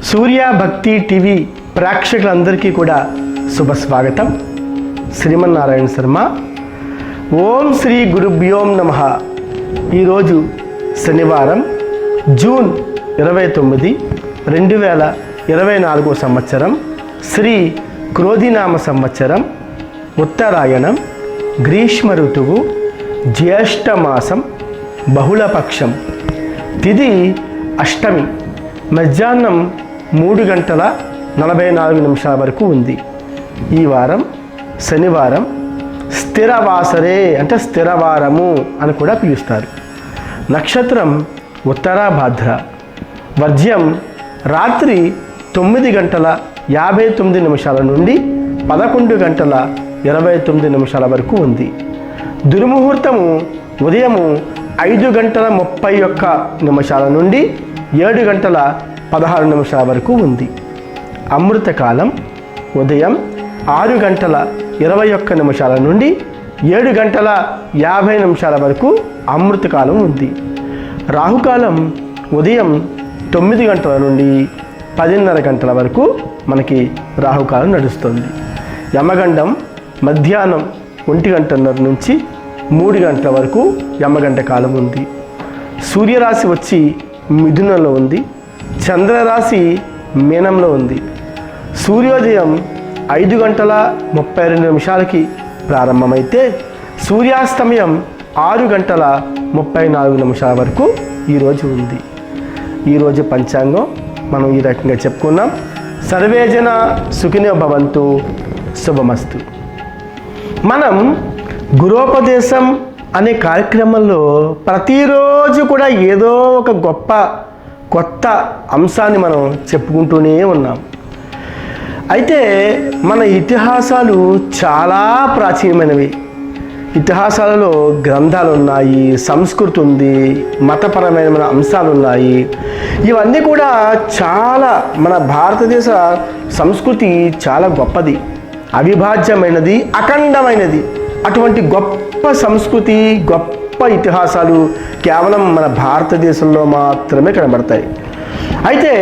సూర్య భక్తి టీవీ ప్రేక్షకులందరికీ కూడా శుభ స్వాగతం. శ్రీమన్నారాయణ శర్మ. ఓం శ్రీ గురుభ్యోం నమః. ఈరోజు శనివారం, జూన్ 29, 2024 సంవత్సరం, శ్రీ క్రోధినామ సంవత్సరం, ఉత్తరాయణం, గ్రీష్మ ఋతువు, జ్యేష్ఠమాసం, బహుళపక్షం, తిథి అష్టమి, మధ్యాహ్నం 3:44 వరకు ఉంది. ఈ వారం శనివారం, స్థిరవాసరే అంటే స్థిరవారము అని కూడా పిలుస్తారు. నక్షత్రం ఉత్తరాభాద్ర. వర్జ్యం రాత్రి 9:59 నుండి 11:29 వరకు ఉంది. దుర్ముహూర్తము ఉదయము 5:31 నుండి 7:16 వరకు ఉంది. అమృతకాలం ఉదయం 6:21 నుండి 7:50 వరకు అమృతకాలం ఉంది. రాహుకాలం ఉదయం 9 గంటల నుండి 10:30 గంటల వరకు మనకి రాహుకాలం నడుస్తుంది. యమగండం మధ్యాహ్నం 1:30 నుంచి 3 గంటల వరకు యమగంట కాలం ఉంది. సూర్యరాశి వచ్చి మిథునంలో ఉంది. చంద్రరాశి మీనంలో ఉంది. సూర్యోదయం 5:32 ప్రారంభమైతే సూర్యాస్తమయం 6:34 వరకు ఈరోజు ఉంది. ఈరోజు పంచాంగం మనం ఈ రకంగా చెప్పుకున్నాం. సర్వేజన సుఖినో భవంతు. శుభమస్తు. మనం గురోపదేశం అనే కార్యక్రమంలో ప్రతిరోజు కూడా ఏదో ఒక గొప్ప కొత్త అంశాన్ని మనం చెప్పుకుంటూనే ఉన్నాం. అయితే మన ఇతిహాసాలు చాలా ప్రాచీనమైనవి. ఇతిహాసాలలో గ్రంథాలు ఉన్నాయి, సంస్కృతి ఉంది, మతపరమైన అంశాలు ఉన్నాయి. ఇవన్నీ కూడా చాలా మన భారతదేశ సంస్కృతి చాలా గొప్పది, అవిభాజ్యమైనది, అఖండమైనది. అటువంటి గొప్ప సంస్కృతి, గొప్ప ఇతిహాసాలు కేవలం మన భారతదేశంలో మాత్రమే కనబడతాయి. అయితే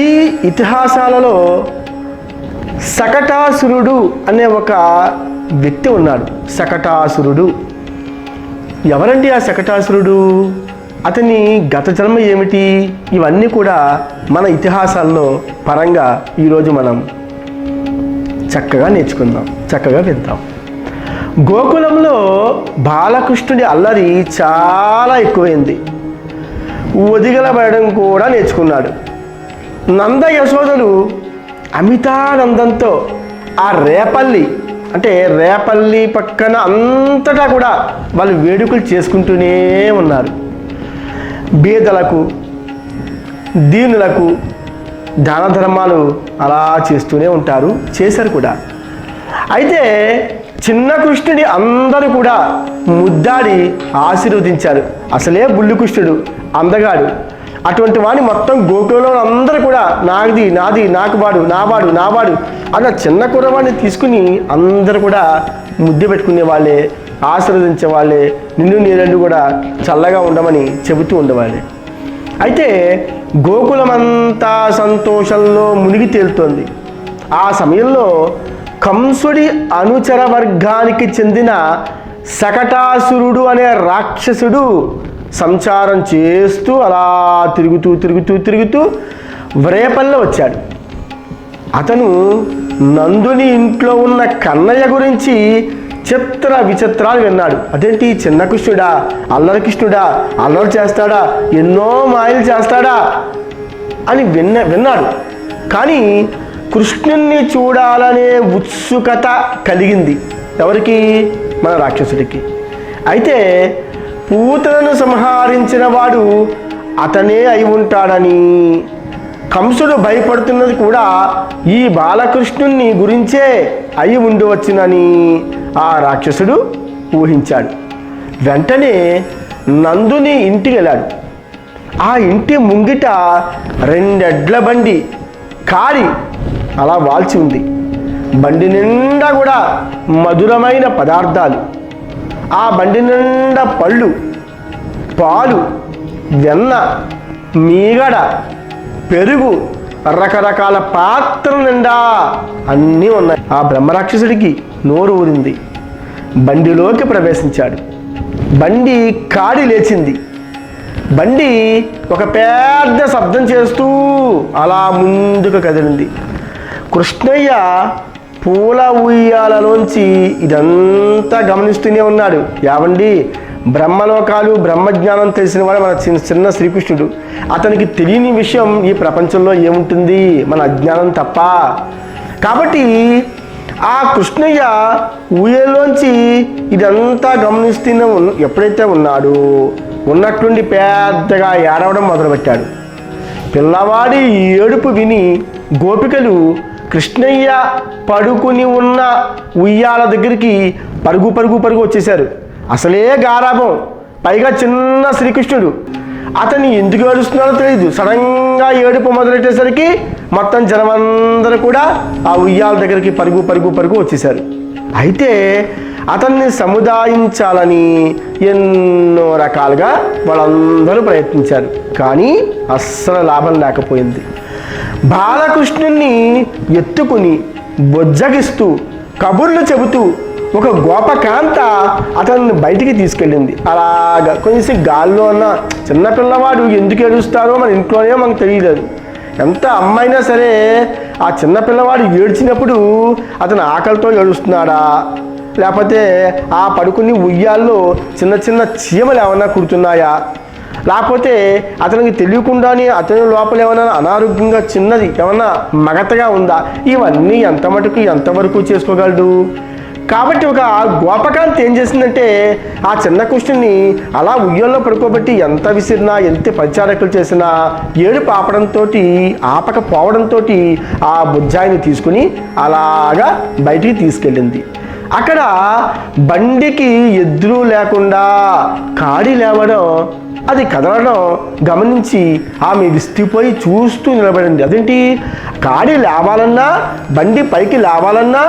ఈ ఇతిహాసాలలో శకటాసురుడు అనే ఒక వ్యక్తి ఉన్నాడు. శకటాసురుడు ఎవరండి? ఆ శకటాసురుడు, అతని గత జన్మ ఏమిటి? ఇవన్నీ కూడా మన ఇతిహాసాల్లో పరంగా ఈరోజు మనం చక్కగా నేర్చుకుందాం, చక్కగా విందాం. గోకులంలో బాలకృష్ణుడి అల్లరి చాలా ఎక్కువైంది. ఒదిగలబడడం కూడా నేర్చుకున్నాడు. నంద యశోదలు అమితానందంతో ఆ రేపల్లి అంటే రేపల్లి పక్కన అంతటా కూడా వాళ్ళు వేడుకలు చేసుకుంటూనే ఉన్నారు. బీదలకు, దీనులకు దాన ధర్మాలు అలా చేస్తూనే ఉంటారు, చేశారు కూడా. అయితే చిన్న కృష్ణుడి అందరూ కూడా ముద్దాడి ఆశీర్వదించారు. అసలే బుల్లి కృష్ణుడు అందగాడు. అటువంటి వాడిని మొత్తం గోకులంలో అందరూ కూడా నాది నాది, నాకు వాడు, నావాడు నావాడు అన్న చిన్న కుర్రవాడిని తీసుకుని అందరూ కూడా ముద్దు పెట్టుకునే వాళ్ళే, ఆశీర్వదించే వాళ్ళే, నిన్ను నీరెండు కూడా చల్లగా ఉండమని చెబుతూ ఉండేవాళ్ళే. అయితే గోకులమంతా సంతోషంలో మునిగి తేలుతోంది. ఆ సమయంలో కంసుడి అనుచర వర్గానికి చెందిన శకటాసురుడు అనే రాక్షసుడు సంచారం చేస్తూ అలా తిరుగుతూ రేపల్లో వచ్చాడు. అతను నందుని ఇంట్లో ఉన్న కన్నయ్య గురించి చిత్ర విచిత్రాలు విన్నాడు. అదేంటి, చిన్న కృష్ణుడా, అల్లరి కృష్ణుడా, అల్లరి చేస్తాడా, ఎన్నో మాయలు చేస్తాడా అని విన్నాడు. కానీ కృష్ణుణ్ణి చూడాలనే ఉత్సుకత కలిగింది ఎవరికి? మన రాక్షసుడికి. అయితే పూతలను సంహరించిన వాడు అతనే అయి ఉంటాడని, కంసుడు భయపడుతున్నది కూడా ఈ బాలకృష్ణుణ్ణి గురించే అయి ఉండవచ్చునని ఆ రాక్షసుడు ఊహించాడు. వెంటనే నందుని ఇంటికి వెళ్ళాడు. ఆ ఇంటి ముంగిట 2 ఎడ్ల బండి కారి అలా వాల్చి ఉంది. బండి నిండా కూడా మధురమైన పదార్థాలు, ఆ బండి నిండా పళ్ళు, పాలు, వెన్న, మీగడ, పెరుగు, రకరకాల పాత్రల నిండా అన్నీ ఉన్నాయి. ఆ బ్రహ్మరాక్షసుడికి నోరు ఊరింది. బండిలోకి ప్రవేశించాడు. బండి కాడి లేచింది. బండి ఒక పెద్ద శబ్దం చేస్తూ అలా ముందుకు కదిలింది. కృష్ణయ్య పూల ఉయ్యాలలోంచి ఇదంతా గమనిస్తూనే ఉన్నాడు. యావండి, బ్రహ్మలోకాలు, బ్రహ్మజ్ఞానం తెలిసిన వాడు మన చిన్న శ్రీకృష్ణుడు. అతనికి తెలియని విషయం ఈ ప్రపంచంలో ఏముంటుంది? మన అజ్ఞానం తప్ప. కాబట్టి ఆ కృష్ణయ్య ఊయల్లోంచి ఇదంతా గమనిస్తూనే ఎప్పుడైతే ఉన్నాడో ఉన్నట్టుండి పెద్దగా ఏడవడం మొదలుపెట్టాడు. పిల్లవాడి ఏడుపు విని గోపికలు కృష్ణయ్య పడుకుని ఉన్న ఉయ్యాల దగ్గరికి పరుగు పరుగు పరుగు వచ్చేశారు. అసలే గారాభం, పైగా చిన్న శ్రీకృష్ణుడు. అతన్ని ఎందుకు ఏడుస్తున్నాడో తెలియదు. సడన్గా ఏడుపు మొదలెట్టేసరికి మొత్తం జనమందరూ కూడా ఆ ఉయ్యాల దగ్గరికి పరుగు పరుగు పరుగు వచ్చేశారు. అయితే అతన్ని సముదాయించాలని ఎన్నో రకాలుగా వాళ్ళందరూ ప్రయత్నించారు. కానీ అస్సలు లాభం లేకపోయింది. బాలకృష్ణుణ్ణి ఎత్తుకుని బొజ్జగిస్తూ కబుర్లు చెబుతూ ఒక గోపకాంత అతన్ని బయటికి తీసుకెళ్ళింది. అలాగా కొంచెం గాల్లో ఉన్న చిన్నపిల్లవాడు ఎందుకు ఏడుస్తారో మన ఇంట్లోనే మనకు తెలియలేదు. ఎంత అమ్మైనా సరే ఆ చిన్నపిల్లవాడు ఏడ్చినప్పుడు అతను ఆకలితో ఏడుస్తున్నాడా, లేకపోతే ఆ పడుకుని ఉయ్యాల్లో చిన్న చిన్న చీమలు ఏమన్నా కుడుతున్నాయా, లేకపోతే అతనికి తెలియకుండానే అతని లోపల ఏమైనా అనారోగ్యంగా చిన్నది ఏమన్నా మగతగా ఉందా, ఇవన్నీ ఎంతవరకు చేసుకోగలడు. కాబట్టి ఒక గోపకాంత ఏం చేసిందంటే ఆ చిన్న కృష్ణుని అలా ఉయ్యాల్లో పడుకోబెట్టి ఎంత విసిరినా, ఎంత పరిచారకులు చేసినా ఏడుపు ఆపకపోవడంతో ఆ బుజ్జాయిని తీసుకుని అలాగా బయటికి తీసుకెళ్ళింది. అక్కడ బండికి ఎదురు లేకుండా కాడి లేవడం, అది కదలడం గమనించి ఆమె విస్తుపోయి చూస్తూ నిలబడింది. అదేంటి, కాడి లేవాలన్నా, బండి పైకి లేవాలన్నా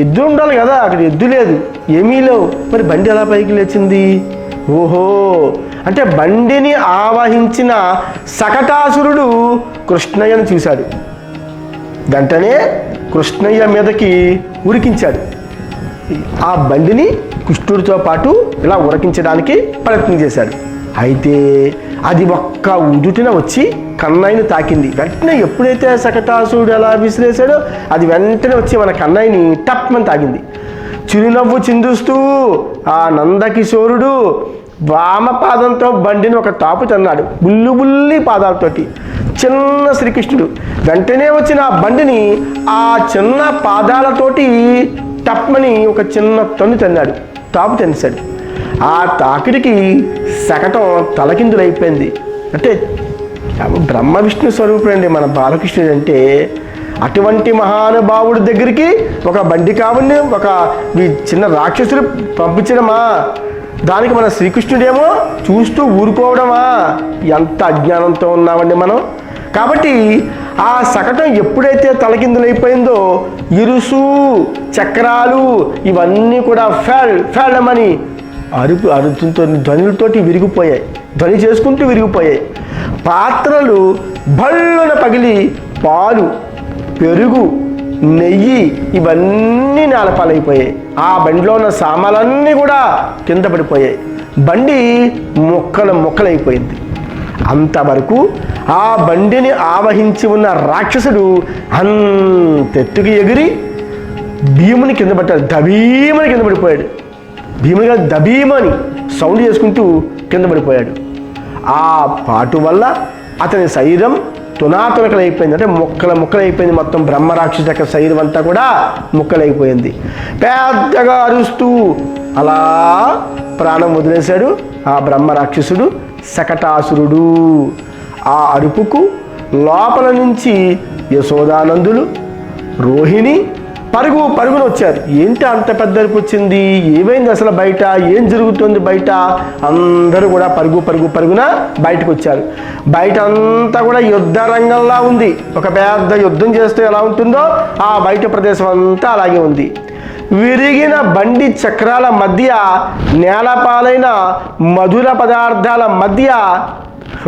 ఎద్దు ఉండాలి కదా, అక్కడ ఎద్దు లేదు, ఏమీ లేవు. మరి బండి ఎలా పైకి లేచింది? ఓహో, అంటే బండిని ఆవహించిన శకటాసురుడు కృష్ణయ్యను చూశాడు. వెంటనే కృష్ణయ్య మీదకి ఉరికించాడు. ఆ బండిని కృష్ణుడితో పాటు ఇలా ఉరకించడానికి ప్రయత్నం చేశాడు. అయితే అది ఒక్క ఉదుటిన వచ్చి కన్నయ్యని తాకింది. వెంటనే ఎప్పుడైతే శకటాసురుడు ఎలా విసిరేశాడో అది వెంటనే వచ్చి మన కన్నయ్యని టప్మని తాకింది. చిరునవ్వు చిందుస్తూ ఆ నందకిశోరుడు వామపాదంతో బండిని ఒక తాపు తన్నాడు, బుల్లి పాదాలతోటి. చిన్న శ్రీకృష్ణుడు వెంటనే వచ్చిన ఆ బండిని ఆ చిన్న పాదాలతోటి టప్మని ఒక చిన్న తన్నాడు, తాపు తన్నేశాడు. ఆ తాకిడికి శకటం తలకిందులైపోయింది. అంటే బ్రహ్మ విష్ణు స్వరూపుడు అండి మన బాలకృష్ణుడు అంటే. అటువంటి మహానుభావుడి దగ్గరికి ఒక బండి కావుని ఒక చిన్న రాక్షసుడు పంపించడమా, దానికి మన శ్రీకృష్ణుడేమో చూస్తూ ఊరుకోవడమా, ఎంత అజ్ఞానంతో ఉన్నామండి మనం. కాబట్టి ఆ శకటం ఎప్పుడైతే తలకిందులైపోయిందో ఇరుసు, చక్రాలు ఇవన్నీ కూడా ఫేళ్ళమని అరుపుతో ధ్వనులతోటి విరిగిపోయాయి, ధ్వని చేసుకుంటూ విరిగిపోయాయి. పాత్రలు భళ్ళున పగిలి పాలు, పెరుగు, నెయ్యి ఇవన్నీ నేలపాలైపోయాయి. ఆ బండిలో ఉన్న సామాన్లన్నీ కూడా కింద పడిపోయాయి. బండి ముక్కలైపోయింది. అంతవరకు ఆ బండిని ఆవహించి ఉన్న రాక్షసుడు అంతెత్తుకి ఎగిరి భీముని కింద పట్టాడు. దభీమని కింద పడిపోయాడు. భీమునిగా దభీమని సౌండ్ చేసుకుంటూ కింద పడిపోయాడు. ఆ పాటు వల్ల అతని శరీరం తునాతునకలైపోయింది. అంటే ముక్కలైపోయింది. మొత్తం బ్రహ్మరాక్షసు యొక్క శరీరం అంతా కూడా ముక్కలైపోయింది. పెద్దగా అరుస్తూ అలా ప్రాణం వదిలేశాడు ఆ బ్రహ్మరాక్షసుడు శకటాసురుడు. ఆ అరుపుకు లోపల నుంచి యశోదానందులు, రోహిణి, పరుగున వచ్చారు. ఏంటి అంత పెద్ద అరుపు వచ్చింది, ఏమైంది అసలు బయట, ఏం జరుగుతుంది బయట? అందరూ కూడా పరుగున బయటకు వచ్చారు. బయట అంతా కూడా యుద్ధ రంగంలా ఉంది. ఒక పెద్ద యుద్ధం చేస్తే ఎలా ఉంటుందో ఆ బయట ప్రదేశం అంతా అలాగే ఉంది. విరిగిన బండి చక్రాల మధ్య, నేలపాలైన మధుర పదార్థాల మధ్య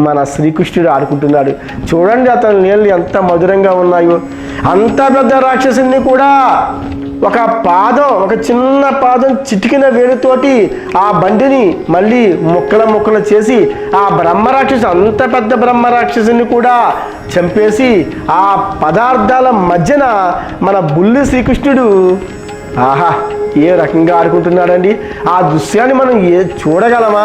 మన శ్రీకృష్ణుడు ఆడుకుంటున్నాడు. చూడండి అతని నీళ్ళు ఎంత మధురంగా ఉన్నాయో. అంత పెద్ద రాక్షసుని కూడా ఒక చిన్న పాదం చిటికిన వేలుతోటి ఆ బండిని మళ్ళీ ముక్కలు చేసి ఆ అంత పెద్ద బ్రహ్మరాక్షసుని కూడా చంపేసి ఆ పదార్థాల మధ్యన మన బుల్లి శ్రీకృష్ణుడు ఆహా ఏ రకంగా ఆడుకుంటున్నాడండి. ఆ దృశ్యాన్ని మనం చూడగలమా?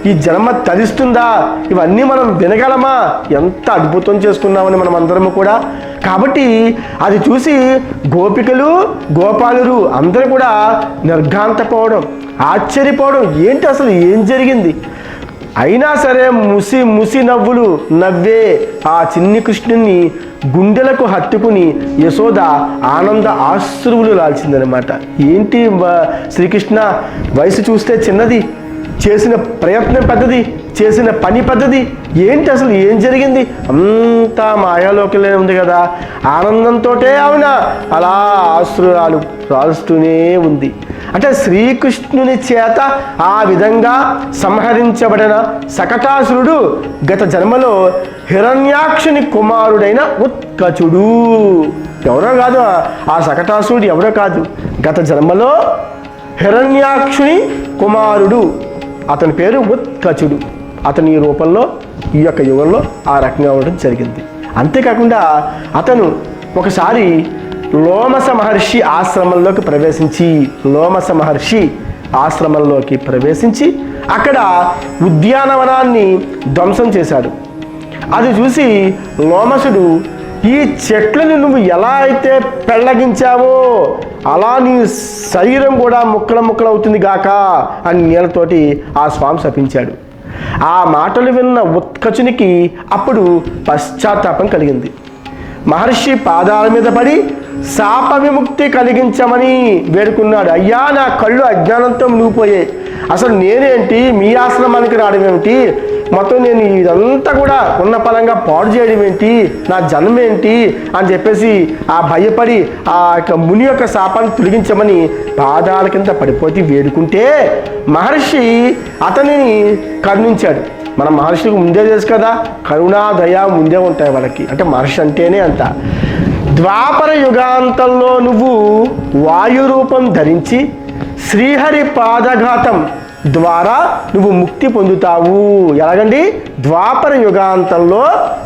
ఈ జన్మ తరిస్తుందా? ఇవన్నీ మనం వినగలమా? ఎంత అద్భుతం చేసుకున్నామని మనం అందరము కూడా. కాబట్టి అది చూసి గోపికలు గోపాలురు అందరూ కూడా నిర్ఘాంతపోవడం, ఆశ్చర్యపోవడం, ఏంటి అసలు ఏం జరిగింది? అయినా సరే ముసి నవ్వులు నవ్వే ఆ చిన్ని కృష్ణుని గుండెలకు హత్తుకుని యశోద ఆనంద ఆశ్రువులు లాల్చిందనమాట. ఏంటి శ్రీకృష్ణ వయసు చూస్తే చిన్నది, చేసిన ప్రయత్నం పెద్దది, చేసిన పని పెద్దది, ఏంటి అసలు ఏం జరిగింది? అంతా మాయాలోకలే ఉంది కదా. ఆనందంతో ఆవిడ అలా ఆశ్రురాలు రాలుస్తూనే ఉంది. అంటే శ్రీకృష్ణుని చేత ఆ విధంగా సంహరించబడిన శకటాసురుడు గత జన్మలో హిరణ్యాక్షుని కుమారుడైన ఉత్కచుడు. ఎవరో కాదు, ఆ శకటాసురుడు ఎవరో కాదు, గత జన్మలో హిరణ్యాక్షుని కుమారుడు. అతని పేరు ఉత్కచుడు. అతని ఈ రూపంలో ఈ యొక్క యుగంలో ఆ రకంగా ఉండడం జరిగింది. అంతేకాకుండా అతను ఒకసారి లోమస మహర్షి ఆశ్రమంలోకి ప్రవేశించి అక్కడ ఉద్యానవనాన్ని ధ్వంసం చేశాడు. అది చూసి లోమసుడు, ఈ చెట్లను నువ్వు ఎలా అయితే పెళ్ళగించావో అలా నీ శరీరం కూడా ముక్కలు అవుతుంది గాక అని నీళ్ళతోటి ఆ స్వామి శపించాడు. ఆ మాటలు విన్న ఉత్కచునికి అప్పుడు పశ్చాత్తాపం కలిగింది. మహర్షి పాదాల మీద పడి శాప విముక్తి కలిగించమని వేడుకున్నాడు. అయ్యా, నా కళ్ళు అజ్ఞానంతో మునిగిపోయాయి, అసలు నేనేంటి, మీ ఆశ్రమానికి రావడం ఏమిటి, మొత్తం నేను ఇదంతా కూడా ఉన్న పరంగా పాడు చేయడం ఏంటి, నా జన్మ ఏంటి అని చెప్పేసి ఆ భయపడి ఆ యొక్క ముని యొక్క శాపాన్ని తొలగించమని పాదాల కింద పడిపోతే వేడుకుంటే మహర్షి అతనిని కరుణించాడు. మన మహర్షికి ముందే తెలుసు కదా, కరుణా దయ ముందే ఉంటాయి వాళ్ళకి. అంటే మహర్షి అంటేనే అంత. ద్వాపర యుగాంతంలో నువ్వు వాయురూపం ధరించి శ్రీహరి పాదఘాతం ద్వారా నువ్వు ముక్తి పొందుతావు. ఎలాగండి? ద్వాపర యుగాంతంలో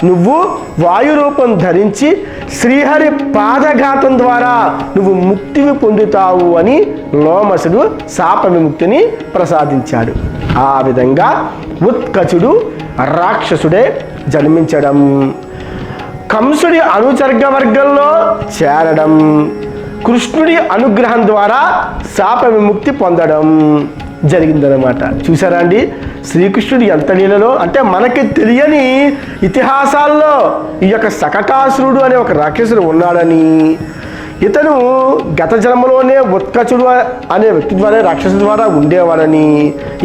నువ్వు వాయురూపం ధరించి శ్రీహరి పాదఘాతం ద్వారా నువ్వు ముక్తిని పొందుతావు అని లోమసుడు శాప విముక్తిని ప్రసాదించాడు. ఆ విధంగా ఉత్కచుడు రాక్షసుడే జన్మించడం, కంసుడి అనుచర్గ వర్గంలో చేరడం, కృష్ణుడి అనుగ్రహం ద్వారా శాప విముక్తి పొందడం జరిగిందనమాట. చూసారా అండి శ్రీకృష్ణుడు ఎంత లీలలో. అంటే మనకి తెలియని ఇతిహాసాల్లో ఈ యొక్క శకటాసురుడు అనే ఒక రాక్షసుడు ఉన్నాడని, ఇతను గత జన్మలోనే ఉత్కచుడు అనే వ్యక్తి ద్వారా రాక్షసు ద్వారా ఉండేవాడని,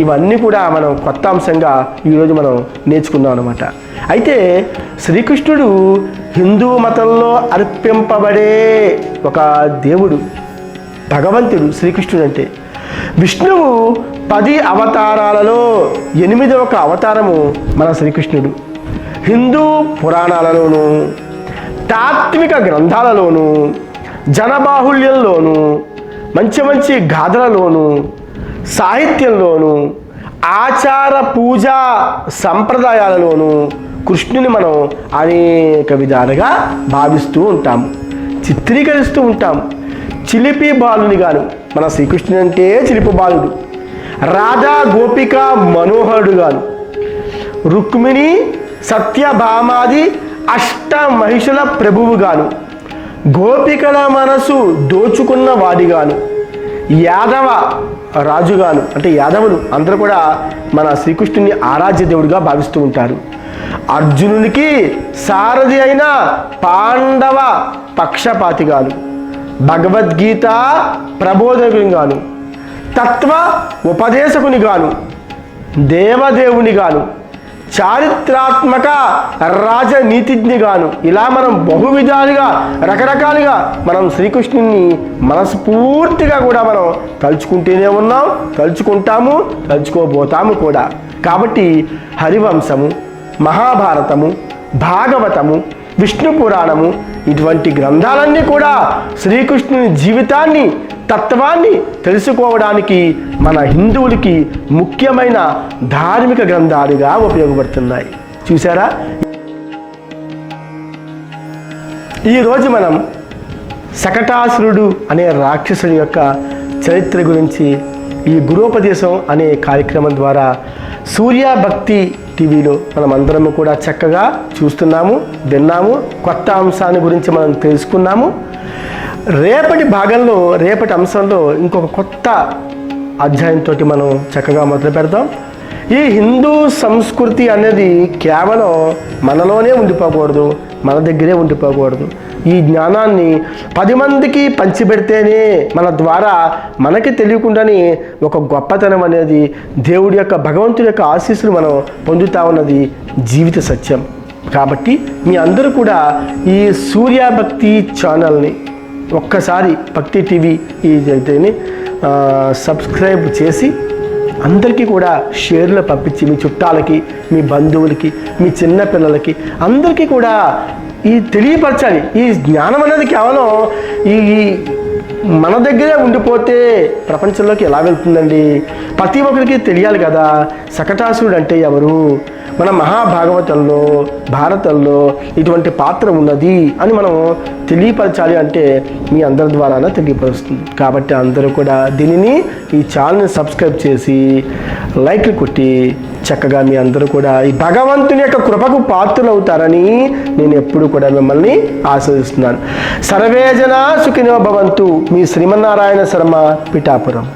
ఇవన్నీ కూడా మనం కొత్త అంశంగా ఈరోజు మనం నేర్చుకున్నాం అనమాట. అయితే శ్రీకృష్ణుడు హిందూ మతంలో అర్పింపబడే ఒక దేవుడు, భగవంతుడు శ్రీకృష్ణుడు. అంటే విష్ణువు 10 అవతారాలలో 8వ అవతారము మన శ్రీకృష్ణుడు. హిందూ పురాణాలలోనూ, తాత్విక గ్రంథాలలోనూ, జనబాహుళ్యంలోనూ, మంచి గాథలలోనూ, సాహిత్యంలోనూ, ఆచార పూజా సంప్రదాయాలలోనూ కృష్ణుని మనం అనేక విధాలుగా భావిస్తూ ఉంటాము, చిత్రీకరిస్తూ ఉంటాము. చిలిపి బాలుని గాను, మన శ్రీకృష్ణుడు అంటే చిలిపి బాలుడు. రాధా గోపిక మనోహరుడు గాను, రుక్మిణి సత్యభామాది అష్ట మహిషుల ప్రభువు గాను, గోపికల మనసు దోచుకున్న వాడిగాను, యాదవ రాజుగాను. అంటే యాదవులు అందరూ కూడా మన శ్రీకృష్ణుని ఆరాధ్య దేవుడిగా భావిస్తూ ఉంటారు. అర్జునునికి సారథి అయిన పాండవ పక్షపాతిగాను, భగవద్గీత ప్రబోధకుని గాను, తత్వ ఉపదేశకుని గాను, దేవదేవుని గాను, చారిత్రాత్మక రాజనీతిజ్ఞి గాను, ఇలా మనం బహువిధాలుగా రకరకాలుగా మనం శ్రీకృష్ణుని మనస్ఫూర్తిగా కూడా మనం తలుచుకుంటూనే ఉన్నాం, తలుచుకుంటాము, తలుచుకోబోతాము కూడా. కాబట్టి హరివంశము, మహాభారతము, భాగవతము, విష్ణు పురాణము ఇటువంటి గ్రంథాలన్నీ కూడా శ్రీకృష్ణుని జీవితాన్ని, తత్వాన్ని తెలుసుకోవడానికి మన హిందువులకి ముఖ్యమైన ధార్మిక గ్రంథాలుగా ఉపయోగపడుతున్నాయి. చూసారా? ఈరోజు మనం శకటాసురుడు అనే రాక్షసుడి యొక్క చరిత్ర గురించి ఈ గురోపదేశం అనే కార్యక్రమం ద్వారా సూర్య భక్తి టీవీలో మనం అందరము కూడా చక్కగా చూస్తున్నాము, విన్నాము, కొత్త అంశాన్ని గురించి మనం తెలుసుకున్నాము. రేపటి భాగంలో, రేపటి అంశంలో ఇంకొక కొత్త అధ్యాయంతో మనం చక్కగా మొదలు పెడతాం. ఈ హిందూ సంస్కృతి అనేది కేవలం మనలోనే ఉండిపోకూడదు, మన దగ్గరే ఉండిపోకూడదు. ఈ జ్ఞానాన్ని 10 మందికి పంచిపెడితేనే మన ద్వారా మనకి తెలియకుండానే ఒక గొప్పతనం అనేది, దేవుడి యొక్క, భగవంతుడి యొక్క ఆశీస్సులు మనం పొందుతా ఉన్నది జీవిత సత్యం. కాబట్టి మీ అందరూ కూడా ఈ సూర్య భక్తి ఛానల్ని ఒక్కసారి, భక్తి టీవీ ఈ సబ్స్క్రైబ్ చేసి అందరికీ కూడా షేర్లు పంపించి మీ చుట్టాలకి, మీ బంధువులకి, మీ చిన్నపిల్లలకి అందరికీ కూడా ఈ తెలియపరచాలి. ఈ జ్ఞానం అనేది కేవలం ఈ మన దగ్గరే ఉండిపోతే ప్రపంచంలోకి ఎలా వెళ్తుందండి? ప్రతి ఒక్కరికి తెలియాలి కదా శకటాసురుడు అంటే ఎవరు, మన మహాభాగవతంలో, భారతంలో ఇటువంటి పాత్ర ఉన్నది అని మనం తెలియపరచాలి. అంటే మీ అందరి ద్వారా తెలియపరుస్తుంది. కాబట్టి అందరూ కూడా దీనిని, ఈ ఛానల్ని సబ్స్క్రైబ్ చేసి లైక్లు కొట్టి చక్కగా మీ అందరూ కూడా ఈ భగవంతుని యొక్క కృపకు పాత్రలు అవుతారని నేను ఎప్పుడు కూడా మిమ్మల్ని ఆశీర్వదిస్తున్నాను. సర్వే జనా సుఖినో భవంతు. మీ శ్రీమన్నారాయణ శర్మ, పిఠాపురం.